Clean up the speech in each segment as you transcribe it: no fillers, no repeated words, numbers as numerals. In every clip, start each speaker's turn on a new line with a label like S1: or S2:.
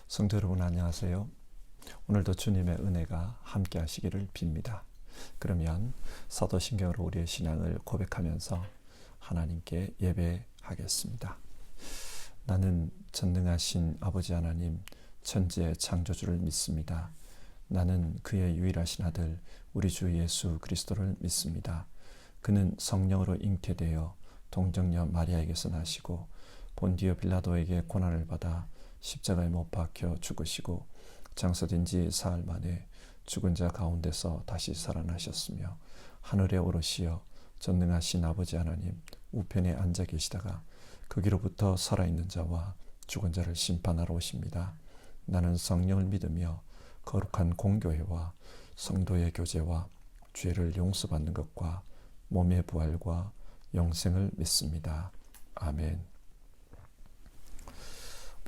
S1: 성도 여러분 안녕하세요. 오늘도 주님의 은혜가 함께 하시기를 빕니다. 그러면 사도신경으로 우리의 신앙을 고백하면서 하나님께 예배하겠습니다. 나는 전능하신 아버지 하나님 천지의 창조주를 믿습니다. 나는 그의 유일하신 아들 우리 주 예수 그리스도를 믿습니다. 그는 성령으로 잉태되어 동정녀 마리아에게서 나시고 본디오 빌라도에게 고난을 받아 십자가에 못 박혀 죽으시고 장사된 지 사흘 만에 죽은 자 가운데서 다시 살아나셨으며 하늘에 오르시어 전능하신 아버지 하나님 우편에 앉아 계시다가 거기로부터 살아있는 자와 죽은 자를 심판하러 오십니다. 나는 성령을 믿으며 거룩한 공교회와 성도의 교제와 죄를 용서받는 것과 몸의 부활과 영생을 믿습니다. 아멘.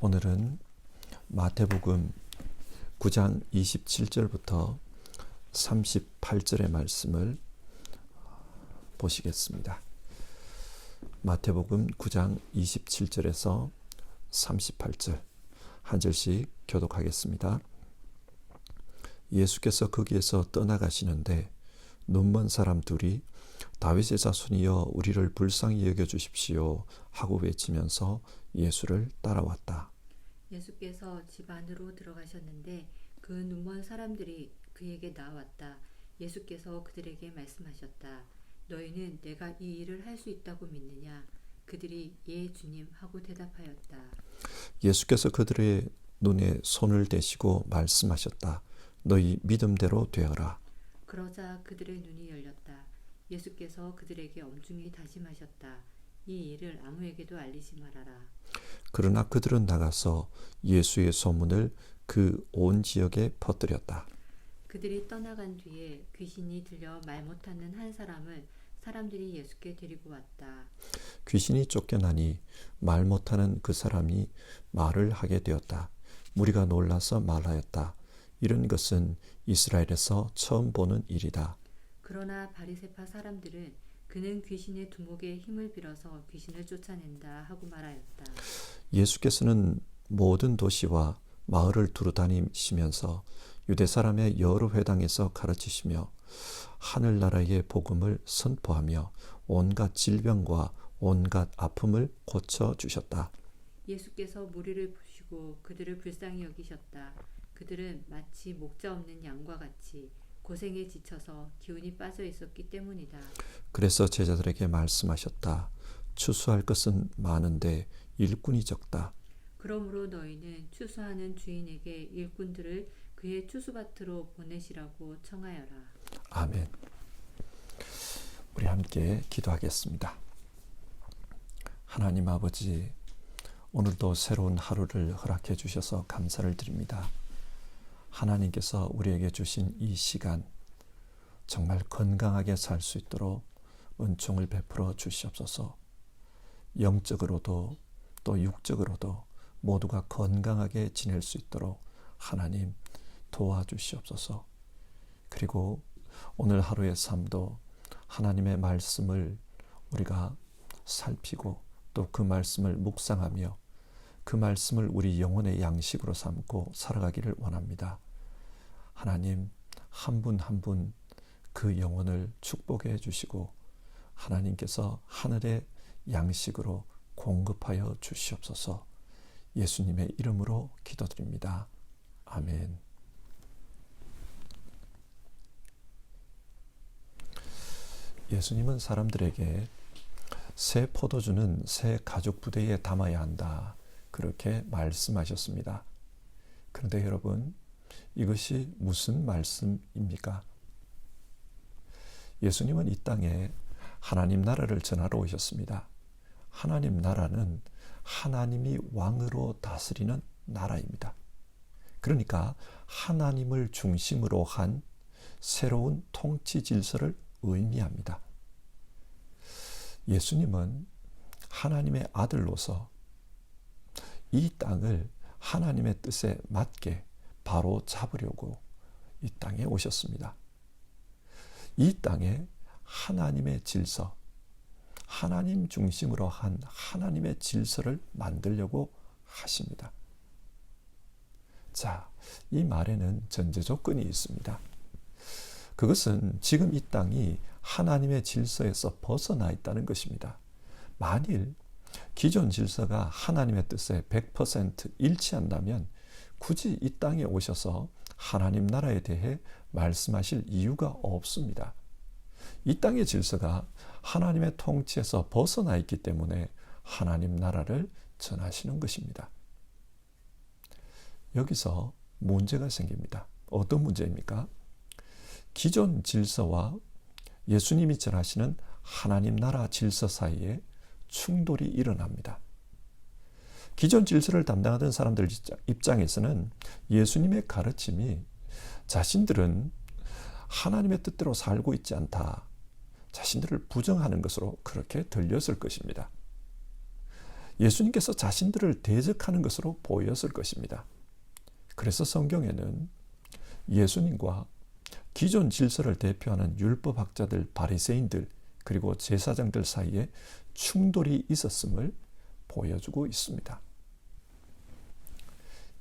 S1: 오늘은 마태복음 9장 27절부터 38절의 말씀을 보시겠습니다. 마태복음 9장 27절에서 38절 한 절씩 교독하겠습니다. 예수께서 거기에서 떠나가시는데 눈먼 사람 둘이 다윗의 자손이여 우리를 불쌍히 여겨주십시오 하고 외치면서 예수를 따라왔다.
S2: 예수께서 집 안으로 들어가셨는데 그 눈먼 사람들이 그에게 나왔다. 예수께서 그들에게 말씀하셨다. 너희는 내가 이 일을 할 수 있다고 믿느냐? 그들이 예 주님 하고 대답하였다.
S1: 예수께서 그들의 눈에 손을 대시고 말씀하셨다. 너희 믿음대로 되어라.
S2: 그러자 그들의 눈이 열렸다. 예수께서 그들에게 엄중히 다짐하셨다. 이 일을 아무에게도 알리지 말아라.
S1: 그러나 그들은 나가서 예수의 소문을 그 온 지역에 퍼뜨렸다.
S2: 그들이 떠나간 뒤에 귀신이 들려 말 못하는 한 사람을 사람들이 예수께 데리고 왔다.
S1: 귀신이 쫓겨나니 말 못하는 그 사람이 말을 하게 되었다. 무리가 놀라서 말하였다. 이런 것은 이스라엘에서 처음 보는 일이다.
S2: 그러나 바리새파 사람들은 그는 귀신의 두목에 힘을 빌어서 귀신을 쫓아낸다 하고 말하였다.
S1: 예수께서는 모든 도시와 마을을 두루다니시면서 유대 사람의 여러 회당에서 가르치시며 하늘나라의 복음을 선포하며 온갖 질병과 온갖 아픔을 고쳐주셨다.
S2: 예수께서 무리를 보시고 그들을 불쌍히 여기셨다. 그들은 마치 목자 없는 양과 같이 고생에 지쳐서 기운이 빠져 있었기 때문이다.
S1: 그래서 제자들에게 말씀하셨다. 추수할 것은 많은데 일꾼이 적다.
S2: 그러므로 너희는 추수하는 주인에게 일꾼들을 그의 추수밭으로 보내시라고 청하여라.
S1: 아멘. 우리 함께 기도하겠습니다. 하나님 아버지, 오늘도 새로운 하루를 허락해 주셔서 감사를 드립니다. 하나님께서 우리에게 주신 이 시간 정말 건강하게 살 수 있도록 은총을 베풀어 주시옵소서. 영적으로도 또 육적으로도 모두가 건강하게 지낼 수 있도록 하나님 도와주시옵소서. 그리고 오늘 하루의 삶도 하나님의 말씀을 우리가 살피고 또 그 말씀을 묵상하며 그 말씀을 우리 영혼의 양식으로 삼고 살아가기를 원합니다. 하나님 한 분 한 분 그 영혼을 축복해 주시고 하나님께서 하늘의 양식으로 공급하여 주시옵소서. 예수님의 이름으로 기도드립니다. 아멘. 예수님은 사람들에게 새 포도주는 새 가죽 부대에 담아야 한다. 그렇게 말씀하셨습니다. 그런데 여러분, 이것이 무슨 말씀입니까? 예수님은 이 땅에 하나님 나라를 전하러 오셨습니다. 하나님 나라는 하나님이 왕으로 다스리는 나라입니다. 그러니까 하나님을 중심으로 한 새로운 통치 질서를 의미합니다. 예수님은 하나님의 아들로서 이 땅을 하나님의 뜻에 맞게 바로 잡으려고 이 땅에 오셨습니다. 이 땅에 하나님의 질서, 하나님 중심으로 한 하나님의 질서를 만들려고 하십니다. 자, 이 말에는 전제 조건이 있습니다. 그것은 지금 이 땅이 하나님의 질서에서 벗어나 있다는 것입니다. 만일 기존 질서가 하나님의 뜻에 100% 일치한다면 굳이 이 땅에 오셔서 하나님 나라에 대해 말씀하실 이유가 없습니다. 이 땅의 질서가 하나님의 통치에서 벗어나 있기 때문에 하나님 나라를 전하시는 것입니다. 여기서 문제가 생깁니다. 어떤 문제입니까? 기존 질서와 예수님이 전하시는 하나님 나라 질서 사이에 충돌이 일어납니다. 기존 질서를 담당하던 사람들 입장에서는 예수님의 가르침이 자신들은 하나님의 뜻대로 살고 있지 않다, 자신들을 부정하는 것으로 그렇게 들렸을 것입니다. 예수님께서 자신들을 대적하는 것으로 보였을 것입니다. 그래서 성경에는 예수님과 기존 질서를 대표하는 율법학자들, 바리새인들, 그리고 제사장들 사이에 충돌이 있었음을 보여주고 있습니다.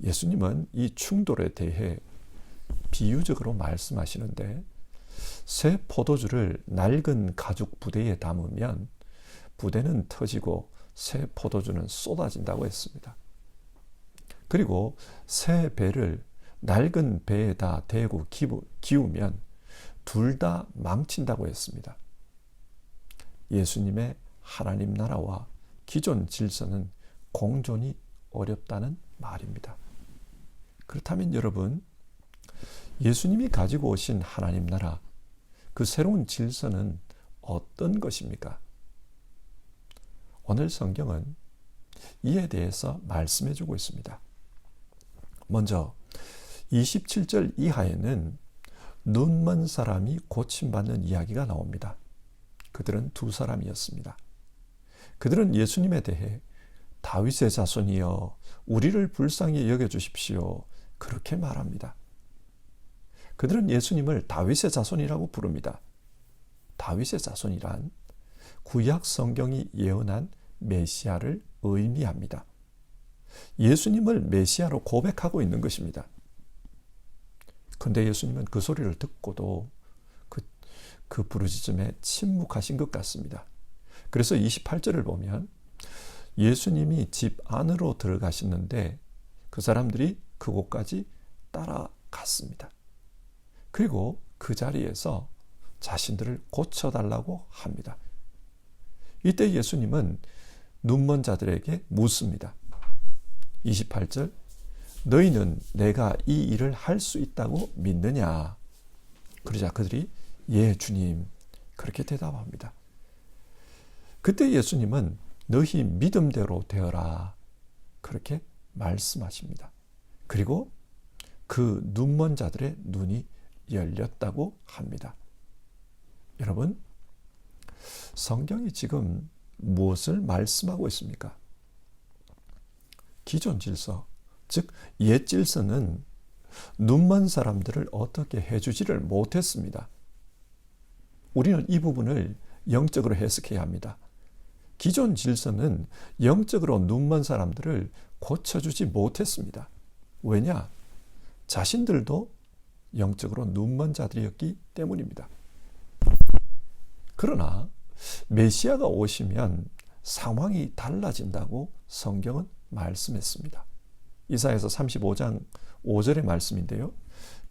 S1: 예수님은 이 충돌에 대해 비유적으로 말씀하시는데, 새 포도주를 낡은 가죽 부대에 담으면 부대는 터지고 새 포도주는 쏟아진다고 했습니다. 그리고 새 배를 낡은 배에다 대고 기우면 둘 다 망친다고 했습니다. 예수님의 하나님 나라와 기존 질서는 공존이 어렵다는 말입니다. 그렇다면 여러분, 예수님이 가지고 오신 하나님 나라, 그 새로운 질서는 어떤 것입니까? 오늘 성경은 이에 대해서 말씀해 주고 있습니다. 먼저 27절 이하에는 눈먼 사람이 고침받는 이야기가 나옵니다. 그들은 두 사람이었습니다. 그들은 예수님에 대해 다윗의 자손이여 우리를 불쌍히 여겨주십시오, 그렇게 말합니다. 그들은 예수님을 다윗의 자손이라고 부릅니다. 다윗의 자손이란 구약 성경이 예언한 메시아를 의미합니다. 예수님을 메시아로 고백하고 있는 것입니다. 그런데 예수님은 그 소리를 듣고도 그 부르짖음에 침묵하신 것 같습니다. 그래서 28절을 보면 예수님이 집 안으로 들어가시는데 그 사람들이 그곳까지 따라갔습니다. 그리고 그 자리에서 자신들을 고쳐달라고 합니다. 이때 예수님은 눈먼 자들에게 묻습니다. 28절, 너희는 내가 이 일을 할 수 있다고 믿느냐? 그러자 그들이 예 주님, 그렇게 대답합니다. 그때 예수님은 너희 믿음대로 되어라, 그렇게 말씀하십니다. 그리고 그 눈먼 자들의 눈이 열렸다고 합니다. 여러분, 성경이 지금 무엇을 말씀하고 있습니까? 기존 질서, 즉 옛 질서는 눈먼 사람들을 어떻게 해주지를 못했습니다. 우리는 이 부분을 영적으로 해석해야 합니다. 기존 질서는 영적으로 눈먼 사람들을 고쳐주지 못했습니다. 왜냐? 자신들도 영적으로 눈먼 자들이었기 때문입니다. 그러나 메시아가 오시면 상황이 달라진다고 성경은 말씀했습니다. 이사야서 35장 5절의 말씀인데요.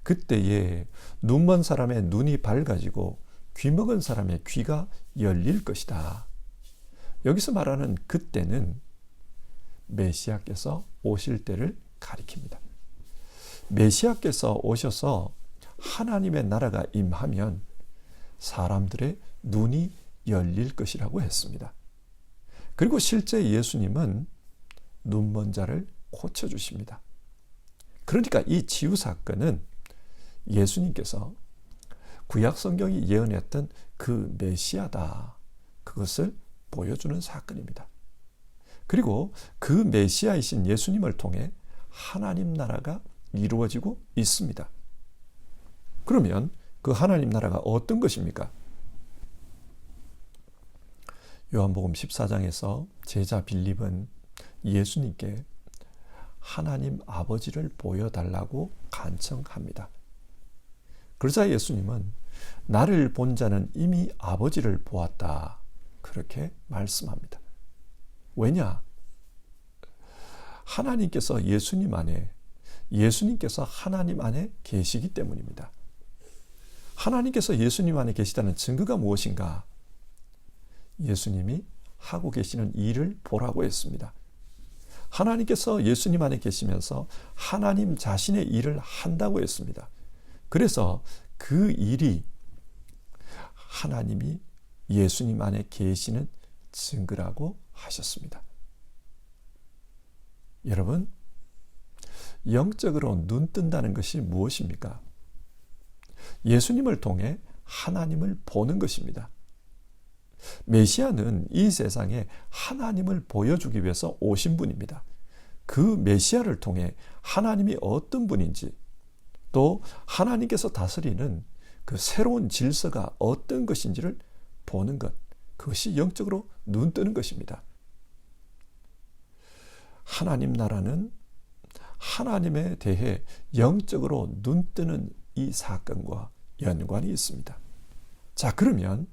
S1: 그때에 눈먼 사람의 눈이 밝아지고 귀먹은 사람의 귀가 열릴 것이다. 여기서 말하는 그때는 메시아께서 오실 때를 가리킵니다. 메시아께서 오셔서 하나님의 나라가 임하면 사람들의 눈이 열릴 것이라고 했습니다. 그리고 실제 예수님은 눈먼 자를 고쳐주십니다. 그러니까 이 치유 사건은 예수님께서 구약 성경이 예언했던 그 메시아다, 그것을 보여주는 사건입니다. 그리고 그 메시아이신 예수님을 통해 하나님 나라가 이루어지고 있습니다. 그러면 그 하나님 나라가 어떤 것입니까? 요한복음 14장에서 제자 빌립은 예수님께 하나님 아버지를 보여달라고 간청합니다. 그러자 예수님은 나를 본 자는 이미 아버지를 보았다. 그렇게 말씀합니다. 왜냐? 하나님께서 예수님께서 하나님 안에 계시기 때문입니다. 하나님께서 예수님 안에 계시다는 증거가 무엇인가? 예수님이 하고 계시는 일을 보라고 했습니다. 하나님께서 예수님 안에 계시면서 하나님 자신의 일을 한다고 했습니다. 그래서 그 일이 하나님이 예수님 안에 계시는 증거라고 하셨습니다. 여러분, 영적으로 눈 뜬다는 것이 무엇입니까? 예수님을 통해 하나님을 보는 것입니다. 메시아는 이 세상에 하나님을 보여주기 위해서 오신 분입니다. 그 메시아를 통해 하나님이 어떤 분인지, 또 하나님께서 다스리는 그 새로운 질서가 어떤 것인지를 보는 것, 그것이 영적으로 눈 뜨는 것입니다. 하나님 나라는 하나님에 대해 영적으로 눈 뜨는 이 사건과 연관이 있습니다. 자, 그러면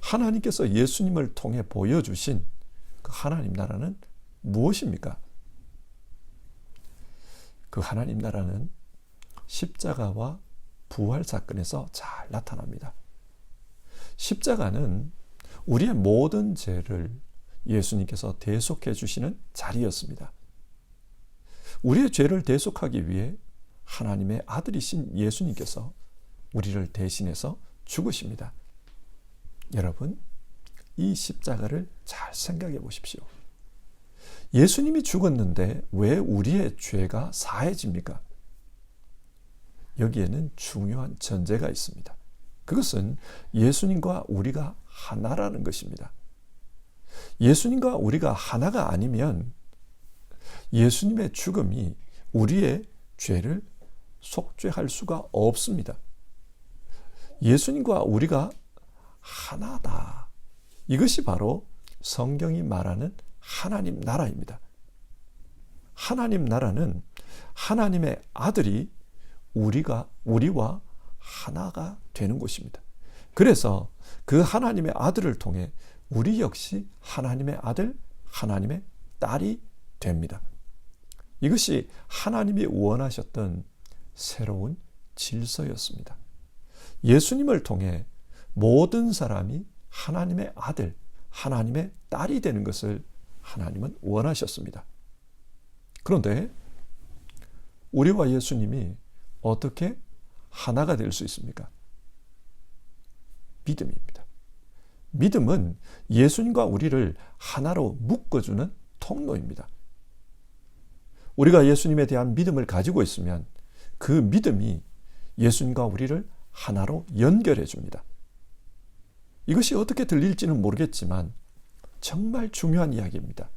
S1: 하나님께서 예수님을 통해 보여주신 그 하나님 나라는 무엇입니까? 그 하나님 나라는 십자가와 부활 사건에서 잘 나타납니다. 십자가는 우리의 모든 죄를 예수님께서 대속해 주시는 자리였습니다. 우리의 죄를 대속하기 위해 하나님의 아들이신 예수님께서 우리를 대신해서 죽으십니다. 여러분, 이 십자가를 잘 생각해 보십시오. 예수님이 죽었는데 왜 우리의 죄가 사해집니까? 여기에는 중요한 전제가 있습니다. 그것은 예수님과 우리가 하나라는 것입니다. 예수님과 우리가 하나가 아니면 예수님의 죽음이 우리의 죄를 속죄할 수가 없습니다. 예수님과 우리가 하나다. 이것이 바로 성경이 말하는 하나님 나라입니다. 하나님 나라는 하나님의 아들이 우리와 하나가 되는 곳입니다. 그래서 그 하나님의 아들을 통해 우리 역시 하나님의 아들, 하나님의 딸이 됩니다. 이것이 하나님이 원하셨던 새로운 질서였습니다. 예수님을 통해 모든 사람이 하나님의 아들, 하나님의 딸이 되는 것을 하나님은 원하셨습니다. 그런데 우리와 예수님이 어떻게 하나가 될 수 있습니까? 믿음입니다. 믿음은 예수님과 우리를 하나로 묶어주는 통로입니다. 우리가 예수님에 대한 믿음을 가지고 있으면 그 믿음이 예수님과 우리를 하나로 연결해 줍니다. 이것이 어떻게 들릴지는 모르겠지만 정말 중요한 이야기입니다.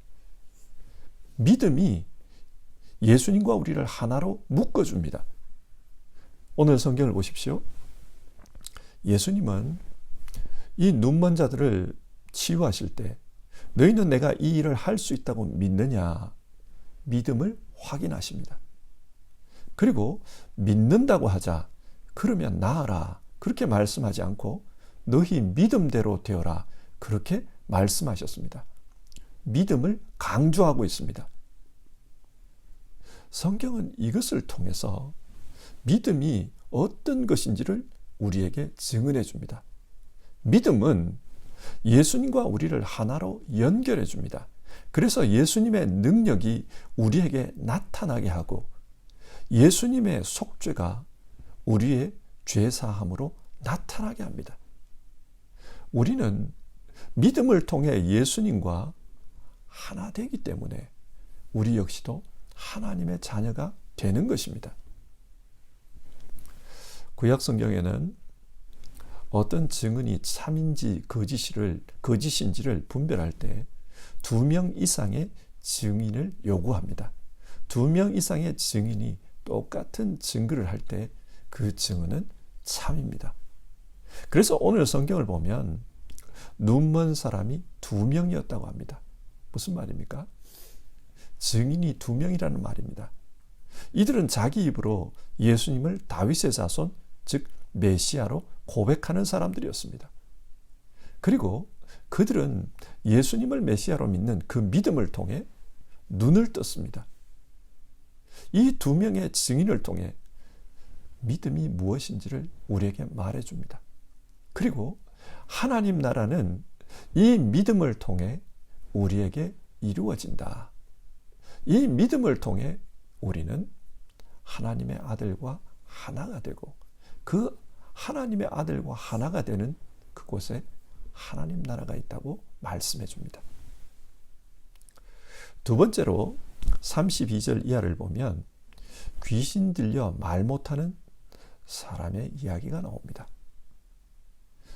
S1: 믿음이 예수님과 우리를 하나로 묶어줍니다. 오늘 성경을 보십시오. 예수님은 이 눈먼 자들을 치유하실 때 너희는 내가 이 일을 할 수 있다고 믿느냐? 믿음을 확인하십니다. 그리고 믿는다고 하자. 그러면 나아라. 그렇게 말씀하지 않고 너희 믿음대로 되어라. 그렇게 말씀하셨습니다. 믿음을 강조하고 있습니다. 성경은 이것을 통해서 믿음이 어떤 것인지를 우리에게 증언해 줍니다. 믿음은 예수님과 우리를 하나로 연결해 줍니다. 그래서 예수님의 능력이 우리에게 나타나게 하고 예수님의 속죄가 우리의 죄사함으로 나타나게 합니다. 우리는 믿음을 통해 예수님과 하나 되기 때문에 우리 역시도 하나님의 자녀가 되는 것입니다. 구약 성경에는 어떤 증언이 참인지 거짓인지를 분별할 때 2명 이상의 증인을 요구합니다. 2명 이상의 증인이 똑같은 증거를 할 때 그 증언은 참입니다. 그래서 오늘 성경을 보면 눈먼 사람이 2명이었다고 합니다. 무슨 말입니까? 증인이 2명이라는 말입니다. 이들은 자기 입으로 예수님을 다윗의 자손, 즉 메시아로 고백하는 사람들이었습니다. 그리고 그들은 예수님을 메시아로 믿는 그 믿음을 통해 눈을 떴습니다. 이 2명의 증인을 통해 믿음이 무엇인지를 우리에게 말해줍니다. 그리고 하나님 나라는 이 믿음을 통해 우리에게 이루어진다. 이 믿음을 통해 우리는 하나님의 아들과 하나가 되고 그 하나님의 아들과 하나가 되는 그곳에 하나님 나라가 있다고 말씀해 줍니다. 두 번째로 32절 이하를 보면 귀신 들려 말 못하는 사람의 이야기가 나옵니다.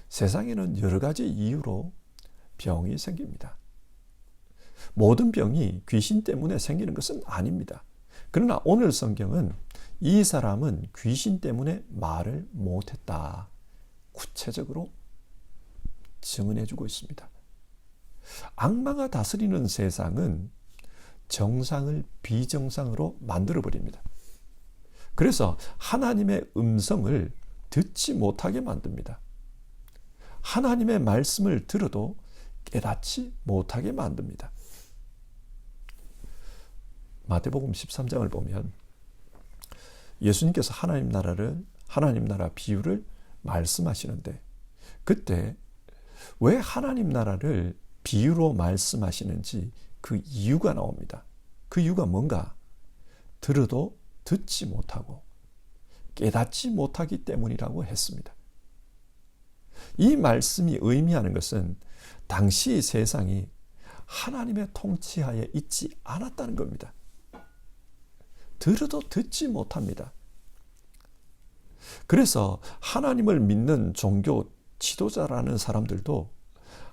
S1: 세상에는 여러 가지 이유로 병이 생깁니다. 모든 병이 귀신 때문에 생기는 것은 아닙니다. 그러나 오늘 성경은 이 사람은 귀신 때문에 말을 못했다. 구체적으로 증언해주고 있습니다. 악마가 다스리는 세상은 정상을 비정상으로 만들어버립니다. 그래서 하나님의 음성을 듣지 못하게 만듭니다. 하나님의 말씀을 들어도 깨닫지 못하게 만듭니다. 마태복음 13장을 보면 예수님께서 하나님 나라 비유를 말씀하시는데 그때 왜 하나님 나라를 비유로 말씀하시는지 그 이유가 나옵니다. 그 이유가 뭔가? 들어도 듣지 못하고 깨닫지 못하기 때문이라고 했습니다. 이 말씀이 의미하는 것은 당시 세상이 하나님의 통치하에 있지 않았다는 겁니다. 들어도 듣지 못합니다. 그래서 하나님을 믿는 종교 지도자라는 사람들도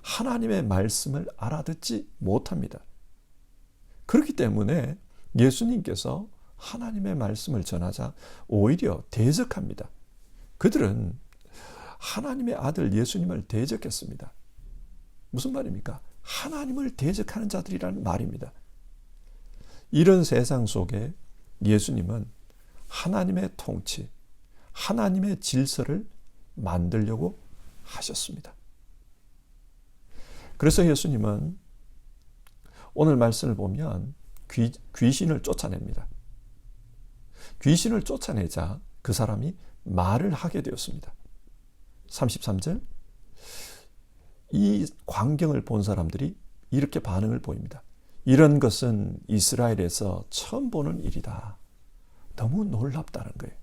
S1: 하나님의 말씀을 알아듣지 못합니다. 그렇기 때문에 예수님께서 하나님의 말씀을 전하자 오히려 대적합니다. 그들은 하나님의 아들 예수님을 대적했습니다. 무슨 말입니까? 하나님을 대적하는 자들이라는 말입니다. 이런 세상 속에 예수님은 하나님의 통치, 하나님의 질서를 만들려고 하셨습니다. 그래서 예수님은 오늘 말씀을 보면 귀신을 쫓아냅니다. 귀신을 쫓아내자 그 사람이 말을 하게 되었습니다. 33절 이 광경을 본 사람들이 이렇게 반응을 보입니다. 이런 것은 이스라엘에서 처음 보는 일이다. 너무 놀랍다는 거예요.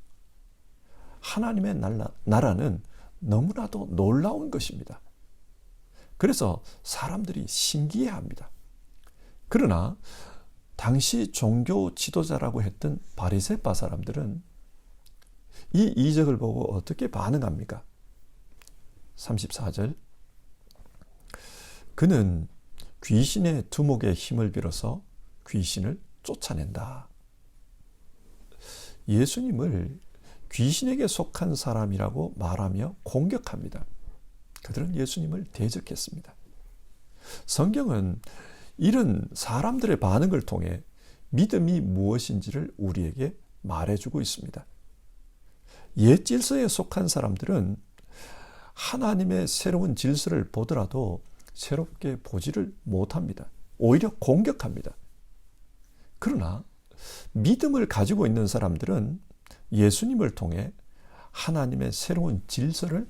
S1: 하나님의 나라는 너무나도 놀라운 것입니다. 그래서 사람들이 신기해합니다. 그러나 당시 종교 지도자라고 했던 바리새파 사람들은 이 이적을 보고 어떻게 반응합니까? 34절 그는 귀신의 두목의 힘을 빌어서 귀신을 쫓아낸다. 예수님을 귀신에게 속한 사람이라고 말하며 공격합니다. 그들은 예수님을 대적했습니다. 성경은 이런 사람들의 반응을 통해 믿음이 무엇인지를 우리에게 말해주고 있습니다. 옛 질서에 속한 사람들은 하나님의 새로운 질서를 보더라도 새롭게 보지를 못합니다. 오히려 공격합니다. 그러나 믿음을 가지고 있는 사람들은 예수님을 통해 하나님의 새로운 질서를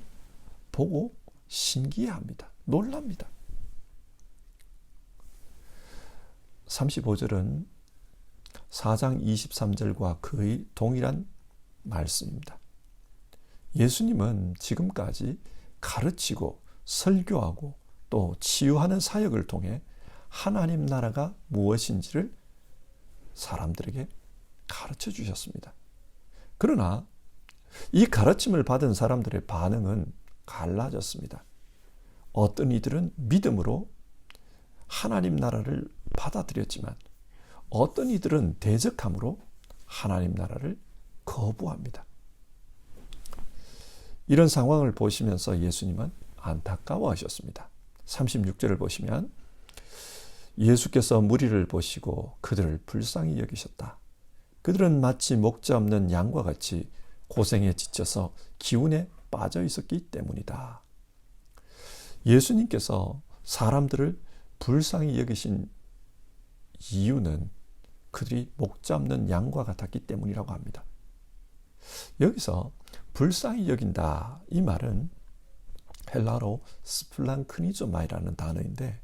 S1: 보고 신기해합니다. 놀랍니다. 35절은 4장 23절과 거의 동일한 말씀입니다. 예수님은 지금까지 가르치고 설교하고 또 치유하는 사역을 통해 하나님 나라가 무엇인지를 사람들에게 가르쳐 주셨습니다. 그러나 이 가르침을 받은 사람들의 반응은 갈라졌습니다. 어떤 이들은 믿음으로 하나님 나라를 받아들였지만 어떤 이들은 대적함으로 하나님 나라를 거부합니다. 이런 상황을 보시면서 예수님은 안타까워하셨습니다. 36절을 보시면 예수께서 무리를 보시고 그들을 불쌍히 여기셨다. 그들은 마치 목자 없는 양과 같이 고생에 지쳐서 기운에 빠져 있었기 때문이다. 예수님께서 사람들을 불쌍히 여기신 이유는 그들이 목자 없는 양과 같았기 때문이라고 합니다. 여기서 불쌍히 여긴다, 이 말은 헬라어로 스플랑크니조마이라는 단어인데,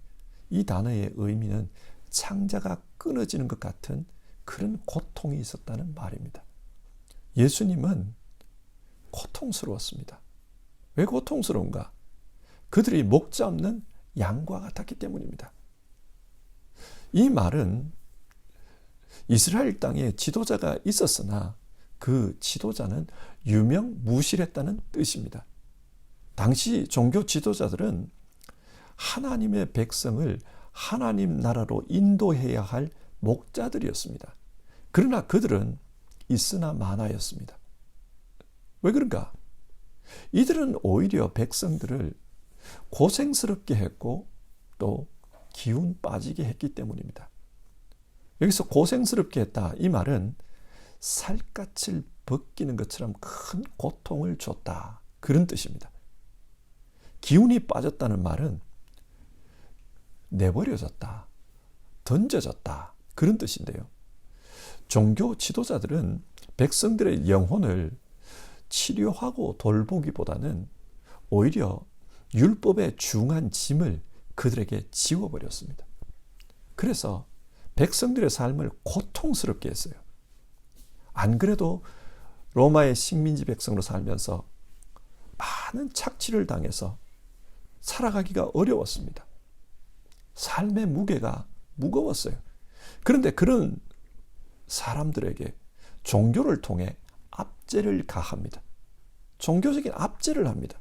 S1: 이 단어의 의미는 창자가 끊어지는 것 같은 그런 고통이 있었다는 말입니다. 예수님은 고통스러웠습니다. 왜 고통스러운가? 그들이 목자 없는 양과 같았기 때문입니다. 이 말은 이스라엘 땅에 지도자가 있었으나 그 지도자는 유명무실했다는 뜻입니다. 당시 종교 지도자들은 하나님의 백성을 하나님 나라로 인도해야 할 목자들이었습니다. 그러나 그들은 있으나 마나였습니다. 왜 그런가? 이들은 오히려 백성들을 고생스럽게 했고 또 기운 빠지게 했기 때문입니다. 여기서 고생스럽게 했다, 이 말은 살갗을 벗기는 것처럼 큰 고통을 줬다, 그런 뜻입니다. 기운이 빠졌다는 말은 내버려졌다, 던져졌다, 그런 뜻인데요. 종교 지도자들은 백성들의 영혼을 치료하고 돌보기보다는 오히려 율법의 중한 짐을 그들에게 지워버렸습니다. 그래서 백성들의 삶을 고통스럽게 했어요. 안 그래도 로마의 식민지 백성으로 살면서 많은 착취를 당해서 살아가기가 어려웠습니다. 삶의 무게가 무거웠어요. 그런데 그런 사람들에게 종교를 통해 압제를 가합니다. 종교적인 압제를 합니다.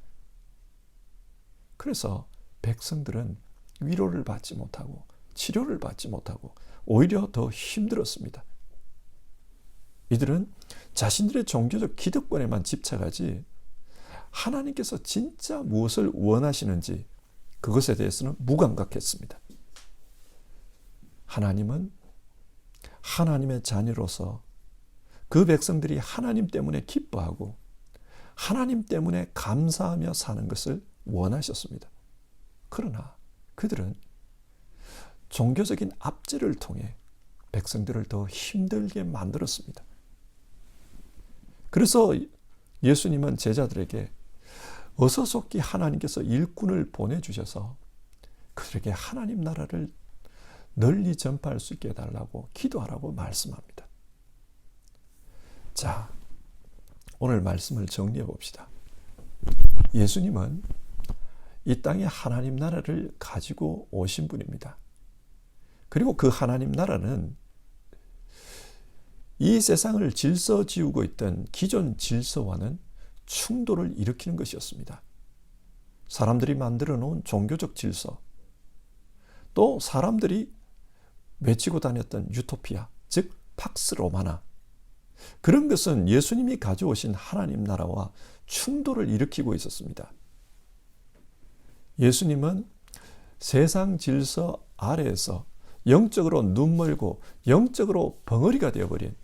S1: 그래서 백성들은 위로를 받지 못하고 치료를 받지 못하고 오히려 더 힘들었습니다. 이들은 자신들의 종교적 기득권에만 집착하지 하나님께서 진짜 무엇을 원하시는지 그것에 대해서는 무감각했습니다. 하나님은 하나님의 자녀로서 그 백성들이 하나님 때문에 기뻐하고 하나님 때문에 감사하며 사는 것을 원하셨습니다. 그러나 그들은 종교적인 압제를 통해 백성들을 더 힘들게 만들었습니다. 그래서 예수님은 제자들에게 어서속히 하나님께서 일꾼을 보내주셔서 그들에게 하나님 나라를 널리 전파할 수 있게 해달라고 기도하라고 말씀합니다. 자, 오늘 말씀을 정리해 봅시다. 예수님은 이 땅에 하나님 나라를 가지고 오신 분입니다. 그리고 그 하나님 나라는 이 세상을 질서 지우고 있던 기존 질서와는 충돌을 일으키는 것이었습니다. 사람들이 만들어 놓은 종교적 질서, 또 사람들이 외치고 다녔던 유토피아, 즉 팍스 로마나, 그런 것은 예수님이 가져오신 하나님 나라와 충돌을 일으키고 있었습니다. 예수님은 세상 질서 아래에서 영적으로 눈멀고 영적으로 벙어리가 되어버린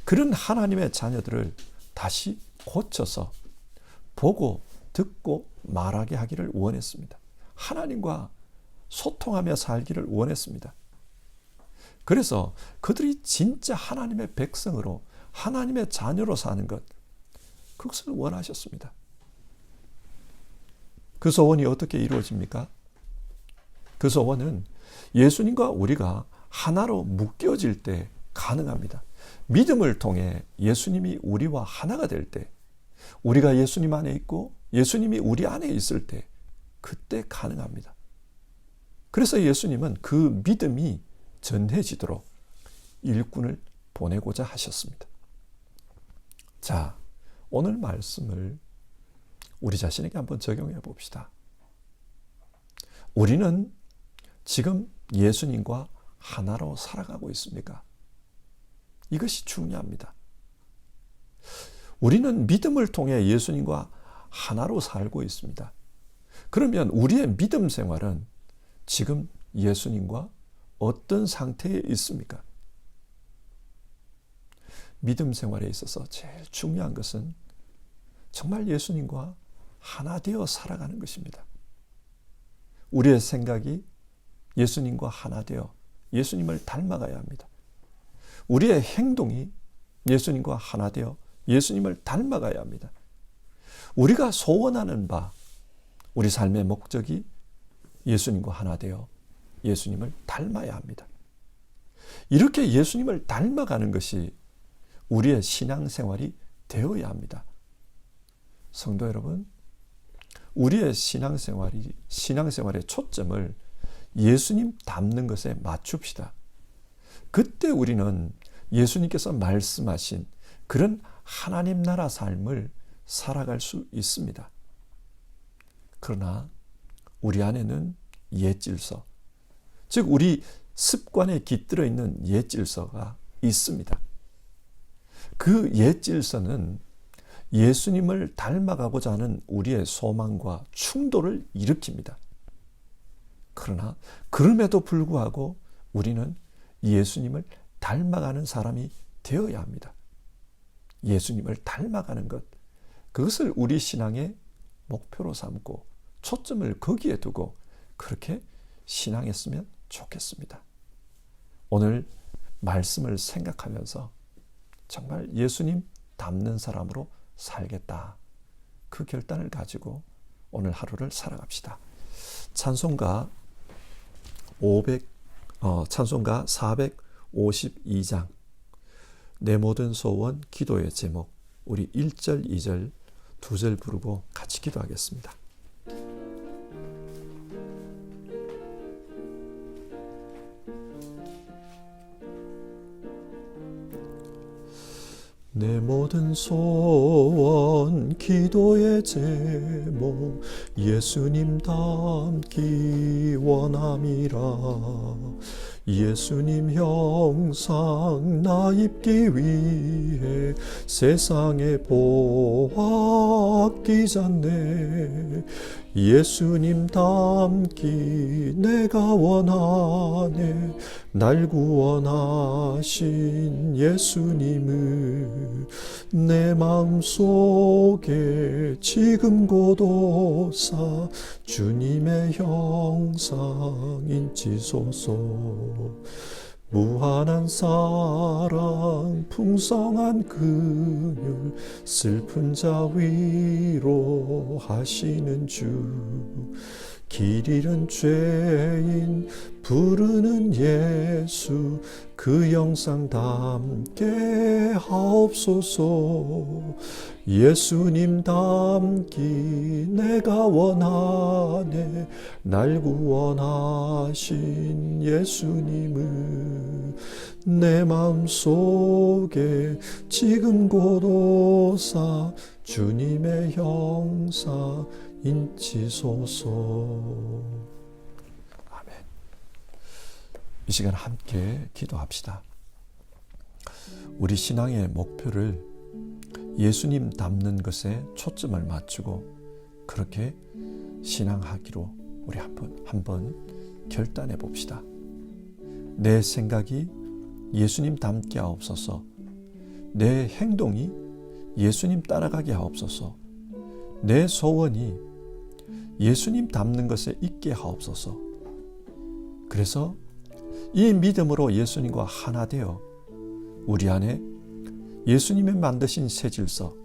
S1: 그런 하나님의 자녀들을 다시 고쳐서 보고 듣고 말하게 하기를 원했습니다. 하나님과 소통하며 살기를 원했습니다. 그래서 그들이 진짜 하나님의 백성으로 하나님의 자녀로 사는 것, 그것을 원하셨습니다. 그 소원이 어떻게 이루어집니까? 그 소원은 예수님과 우리가 하나로 묶여질 때 가능합니다. 믿음을 통해 예수님이 우리와 하나가 될 때, 우리가 예수님 안에 있고 예수님이 우리 안에 있을 때, 그때 가능합니다. 그래서 예수님은 그 믿음이 전해지도록 일꾼을 보내고자 하셨습니다. 자, 오늘 말씀을 우리 자신에게 한번 적용해 봅시다. 우리는 지금 예수님과 하나로 살아가고 있습니까? 이것이 중요합니다. 우리는 믿음을 통해 예수님과 하나로 살고 있습니다. 그러면 우리의 믿음 생활은 지금 예수님과 어떤 상태에 있습니까? 믿음 생활에 있어서 제일 중요한 것은 정말 예수님과 하나 되어 살아가는 것입니다. 우리의 생각이 예수님과 하나 되어 예수님을 닮아가야 합니다. 우리의 행동이 예수님과 하나 되어 예수님을 닮아가야 합니다. 우리가 소원하는 바, 우리 삶의 목적이 예수님과 하나 되어 예수님을 닮아야 합니다. 이렇게 예수님을 닮아가는 것이 우리의 신앙생활이 되어야 합니다. 성도 여러분, 우리의 신앙생활의 초점을 예수님 닮는 것에 맞춥시다. 그때 우리는 예수님께서 말씀하신 그런 하나님 나라 삶을 살아갈 수 있습니다. 그러나 우리 안에는 옛 질서, 즉 우리 습관에 깃들어 있는 옛 질서가 있습니다. 그 옛 질서는 예수님을 닮아가고자 하는 우리의 소망과 충돌을 일으킵니다. 그러나 그럼에도 불구하고 우리는 예수님을 닮아가는 사람이 되어야 합니다. 예수님을 닮아가는 것, 그것을 우리 신앙의 목표로 삼고 초점을 거기에 두고 그렇게 신앙했으면 좋겠습니다. 오늘 말씀을 생각하면서 정말 예수님 닮는 사람으로 살겠다. 그 결단을 가지고 오늘 하루를 살아갑시다. 찬송가 452장 내 모든 소원 기도의 제목, 우리 1절, 2절, 2절 부르고 같이 기도하겠습니다. 내 모든 소원 기도의 제목 예수님 닮기 원함이라. 예수님 형상 나 입기 위해 세상에 보았기 전에 예수님 닮기 내가 원하네. 날 구원하신 예수님을 내 마음속에 지금 고도사 주님의 형상 인치소서. 무한한 사랑 풍성한 긍휼 슬픈 자 위로하시는 주. 길 잃은 죄인 부르는 예수 그 영상 담게 하옵소서. 예수님 닮기 내가 원하네. 날 구원하신 예수님을 내 마음속에 지금 고도사 주님의 형상 인치소서. 아멘. 이 시간 함께 기도합시다. 우리 신앙의 목표를 예수님 닮는 것에 초점을 맞추고 그렇게 신앙하기로 우리 한번 결단해 봅시다. 내 생각이 예수님 닮게 하옵소서. 내 행동이 예수님 따라가게 하옵소서. 내 소원이 예수님 닮는 것에 있게 하옵소서. 그래서 이 믿음으로 예수님과 하나 되어 우리 안에 예수님이 만드신 새 질서,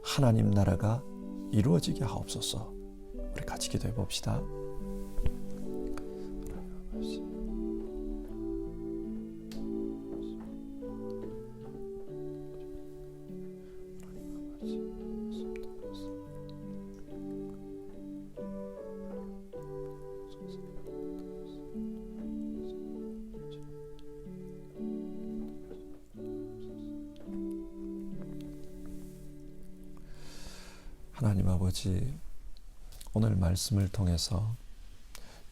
S1: 하나님 나라가 이루어지게 하옵소서. 우리 같이 기도해 봅시다. 하나님 아버지, 오늘 말씀을 통해서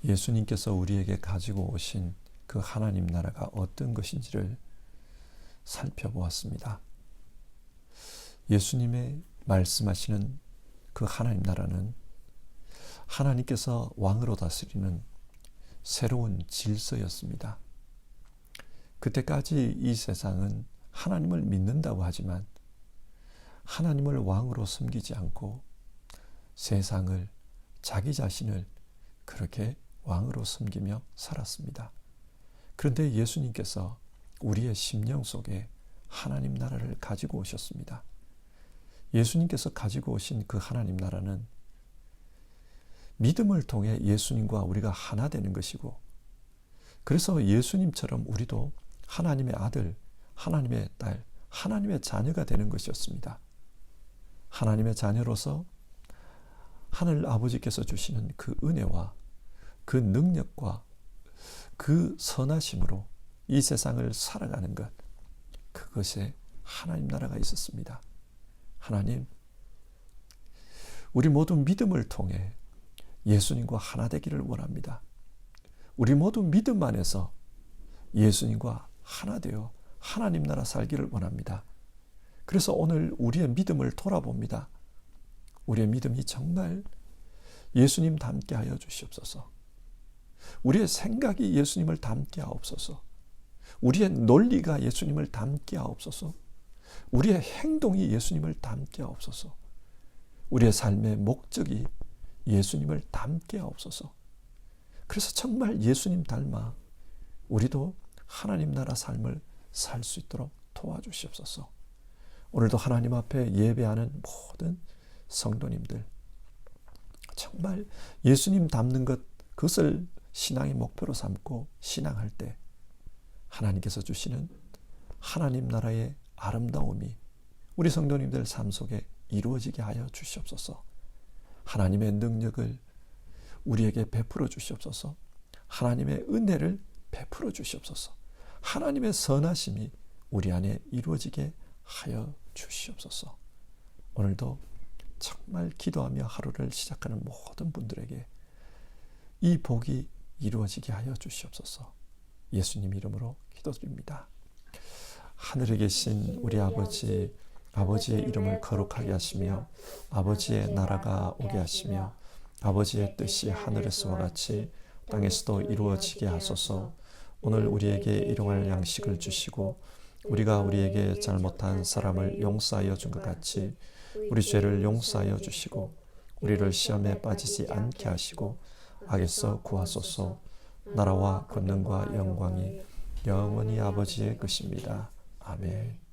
S1: 예수님께서 우리에게 가지고 오신 그 하나님 나라가 어떤 것인지를 살펴보았습니다. 예수님의 말씀하시는 그 하나님 나라는 하나님께서 왕으로 다스리는 새로운 질서였습니다. 그때까지 이 세상은 하나님을 믿는다고 하지만 하나님을 왕으로 섬기지 않고 세상을, 자기 자신을 그렇게 왕으로 섬기며 살았습니다. 그런데 예수님께서 우리의 심령 속에 하나님 나라를 가지고 오셨습니다. 예수님께서 가지고 오신 그 하나님 나라는 믿음을 통해 예수님과 우리가 하나 되는 것이고, 그래서 예수님처럼 우리도 하나님의 아들, 하나님의 딸, 하나님의 자녀가 되는 것이었습니다. 하나님의 자녀로서 하늘 아버지께서 주시는 그 은혜와 그 능력과 그 선하심으로 이 세상을 살아가는 것, 그것에 하나님 나라가 있었습니다. 하나님, 우리 모두 믿음을 통해 예수님과 하나 되기를 원합니다. 우리 모두 믿음 안에서 예수님과 하나 되어 하나님 나라 살기를 원합니다. 그래서 오늘 우리의 믿음을 돌아봅니다. 우리의 믿음이 정말 예수님 닮게 하여 주시옵소서. 우리의 생각이 예수님을 닮게 하옵소서. 우리의 논리가 예수님을 닮게 하옵소서. 우리의 행동이 예수님을 닮게 하옵소서. 우리의 삶의 목적이 예수님을 닮게 하옵소서. 그래서 정말 예수님 닮아 우리도 하나님 나라 삶을 살 수 있도록 도와주시옵소서. 오늘도 하나님 앞에 예배하는 모든 성도님들, 정말 예수님 닮는 것, 그것을 신앙의 목표로 삼고 신앙할 때 하나님께서 주시는 하나님 나라의 아름다움이 우리 성도님들 삶 속에 이루어지게 하여 주시옵소서. 하나님의 능력을 우리에게 베풀어 주시옵소서. 하나님의 은혜를 베풀어 주시옵소서. 하나님의 선하심이 우리 안에 이루어지게 하여 주시옵소서. 오늘도 정말 기도하며 하루를 시작하는 모든 분들에게 이 복이 이루어지게 하여 주시옵소서. 예수님 이름으로 기도드립니다. 하늘에 계신 우리 아버지, 아버지의 이름을 거룩하게 하시며 아버지의 나라가 오게 하시며 아버지의 뜻이 하늘에서와 같이 땅에서도 이루어지게 하소서. 오늘 우리에게 일용할 양식을 주시고 우리가 우리에게 잘못한 사람을 용서하여 준 것 같이 우리 죄를 용서하여 주시고 우리를 시험에 빠지지 않게 하시고 악에서 구하소서. 나라와 권능과 영광이 영원히 아버지의 것입니다. 아멘.